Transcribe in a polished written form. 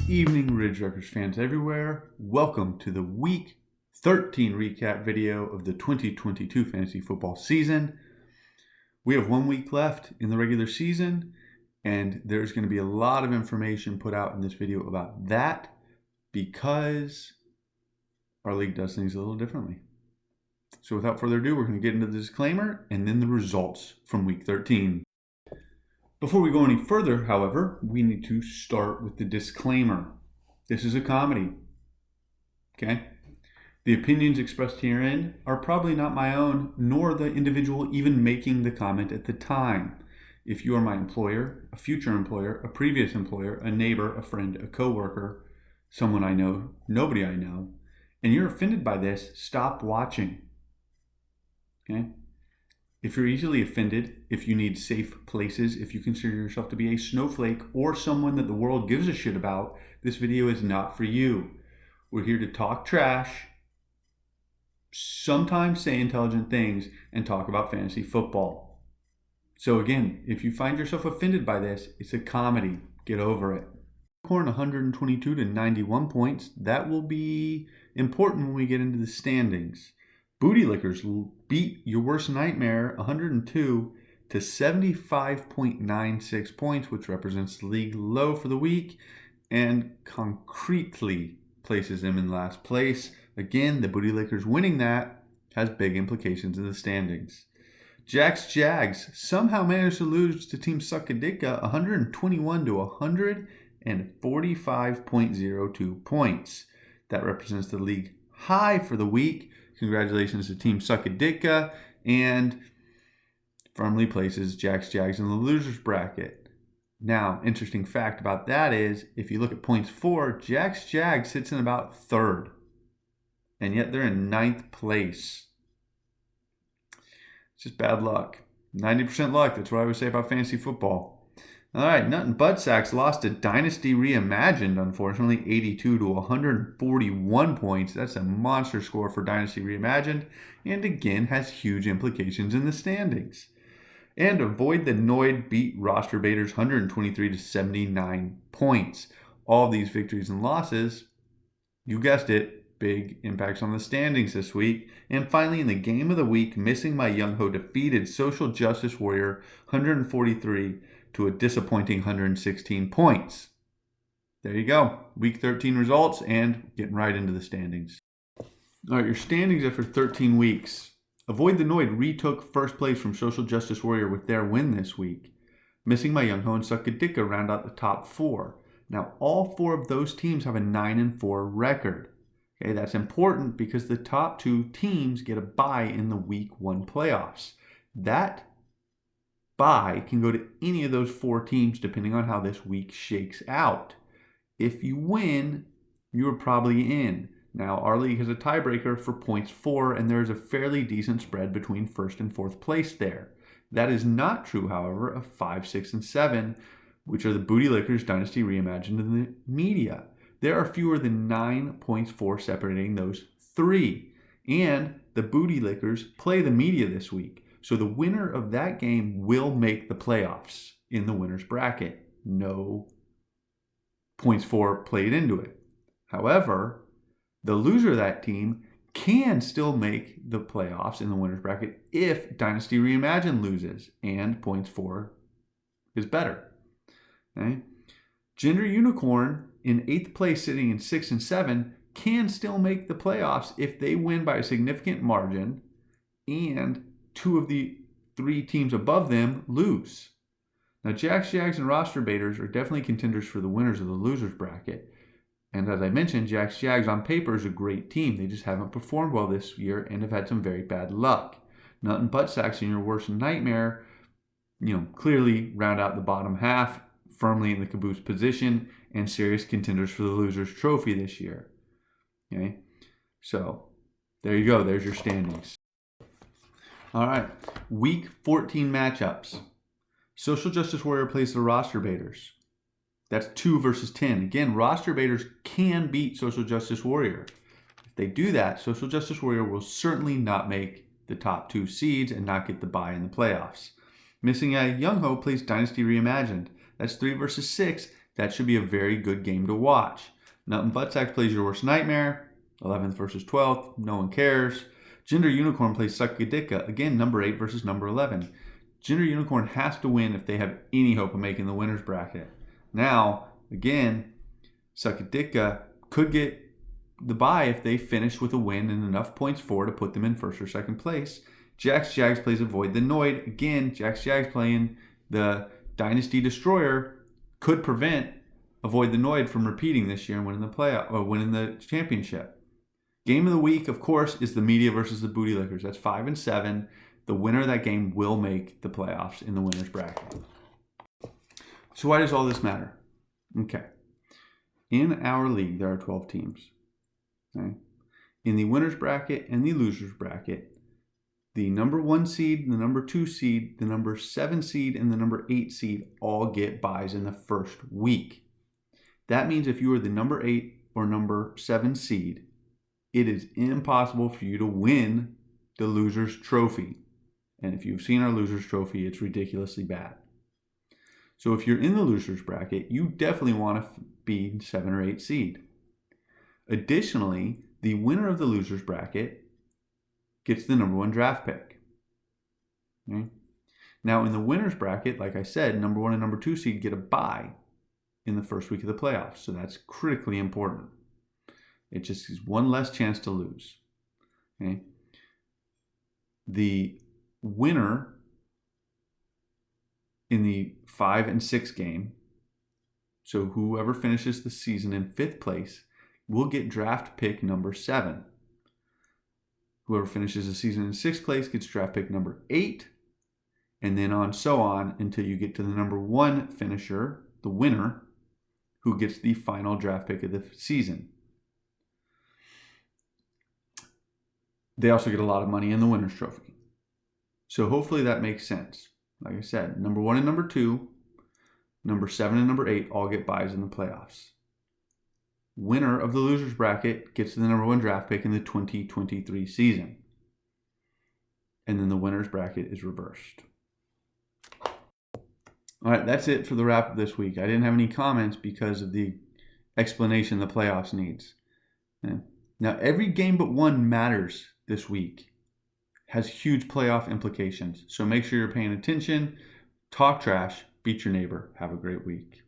evening, Ridge Wreckers fans everywhere. Welcome to the Week 13 recap video of the 2022 fantasy football season. We have 1 week left in the regular season, and there's going to be a lot of information put out in this video about that because our league does things a little differently. So without further ado, we're going to get into the disclaimer and then the results from Week 13. Before we go any further, however, we need to start with the disclaimer. This is a comedy, okay? The opinions expressed herein are probably not my own, nor the individual even making the comment at the time. If you are my employer, a future employer, a previous employer, a neighbor, a friend, a coworker, someone I know, nobody I know, and you're offended by this, stop watching, okay? If you're easily offended, if you need safe places, if you consider yourself to be a snowflake or someone that the world gives a shit about, this video is not for you. We're here to talk trash, sometimes say intelligent things, and talk about fantasy football. So again, if you find yourself offended by this, it's a comedy. Get over it. Corn 122 to 91 points. That will be important when we get into the standings. Booty Lickers beat your worst nightmare 102 to 75.96 points, which represents the league low for the week and concretely places him in last place. Again, the Booty Lickers winning that has big implications in the standings. Jack's Jags somehow managed to lose to Team Suckaditka 121 to 145.02 points. That represents the league high for the week. Congratulations to Team Suckaditka, and firmly places Jack's Jags in the losers bracket. Now, interesting fact about that is, if you look at points for, Jack's Jags sits in about third, and yet they're in 9th place. It's just bad luck. 90% luck, that's what I would say about fantasy football. All right, Nut and Buttsacks lost to Dynasty Reimagined, unfortunately, 82 to 141 points. That's a monster score for Dynasty Reimagined, and again has huge implications in the standings. And Avoid the Noid beat Roster Baiters 123 to 79 points. All of these victories and losses, you guessed it, big impacts on the standings this week. And finally, in the game of the week, Missing My Young Ho defeated Social Justice Warrior 143 to a disappointing 116 points. There you go. Week 13 results and getting right into the standings. All right, your standings after 13 weeks. Avoid the Noid retook first place from Social Justice Warrior with their win this week. Missing My Young Ho and Suckaditka round out the top 4. Now, all 4 of those teams have a 9-4 record. Okay, that's important because the top 2 teams get a bye in the Week 1 playoffs. That bye can go to any of those 4 teams depending on how this week shakes out. If you win, you're probably in. Now, our league has a tiebreaker for points for, and there's a fairly decent spread between 1st and 4th place there. That is not true, however, of 5, 6, and 7, which are the Booty Lickers, Dynasty Reimagined, and the media. There are fewer than 9 points for separating those 3. And the Booty Lickers play the media this week. So the winner of that game will make the playoffs in the winner's bracket. No points for played into it. However, the loser of that team can still make the playoffs in the winner's bracket if Dynasty Reimagined loses and points for is better. Okay? Gender Unicorn in 8th place, sitting in 6 and 7, can still make the playoffs if they win by a significant margin and 2 of the 3 teams above them lose. Now, Jack's Jags and Roster Baiters are definitely contenders for the winners of the losers bracket. And as I mentioned, Jack's Jags on paper is a great team. They just haven't performed well this year and have had some very bad luck. Nut and Buttsacks in your worst nightmare, clearly round out the bottom half, firmly in the caboose position, and serious contenders for the losers trophy this year. Okay, so there you go. There's your standings. All right, Week 14 matchups. Social Justice Warrior plays the Roster Baiters. That's 2 versus 10. Again, Roster Baiters can beat Social Justice Warrior. If they do that, Social Justice Warrior will certainly not make the top 2 seeds and not get the bye in the playoffs. Missing a Young Ho plays Dynasty Reimagined. That's 3 versus 6. That should be a very good game to watch. Nothing But Sacks plays Your Worst Nightmare, 11th versus 12th, no one cares. Gender Unicorn plays Suckadika, again, number 8 versus number 11. Gender Unicorn has to win if they have any hope of making the winner's bracket. Now, again, Suckadika could get the bye if they finish with a win and enough points for to put them in first or second place. Jax Jags plays Avoid the Noid. Again, Jax Jags playing the Dynasty Destroyer could prevent Avoid the Noid from repeating this year and winning the playoff or winning the championship. Game of the week, of course, is the Media versus the Booty Lickers. That's 5 and 7. The winner of that game will make the playoffs in the winner's bracket. So why does all this matter? Okay. In our league, there are 12 teams. Okay. In the winner's bracket and the loser's bracket, the number 1 seed, the number 2 seed, the number 7 seed, and the number 8 seed all get buys in the first week. That means if you are the number 8 or number 7 seed, it is impossible for you to win the loser's trophy. And if you've seen our loser's trophy, it's ridiculously bad. So if you're in the loser's bracket, you definitely want to be 7 or 8 seed. Additionally, the winner of the loser's bracket gets the number 1 draft pick. Okay? Now, in the winner's bracket, like I said, number 1 and number 2 seed get a bye in the first week of the playoffs. So that's critically important. It just is one less chance to lose. Okay? The winner in the 5 and 6 game, so whoever finishes the season in 5th place, will get draft pick number 7. Whoever finishes the season in 6th place gets draft pick number 8, and then on so on until you get to the number 1 finisher, the winner, who gets the final draft pick of the season. They also get a lot of money in the winner's trophy. So hopefully that makes sense. Like I said, number 1 and number 2, number 7 and number 8 all get buys in the playoffs. Winner of the loser's bracket gets the number 1 draft pick in the 2023 season. And then the winner's bracket is reversed. All right, that's it for the wrap up this week. I didn't have any comments because of the explanation the playoffs needs. Now, every game but one matters this week. Has huge playoff implications. So make sure you're paying attention. Talk trash. Beat your neighbor. Have a great week.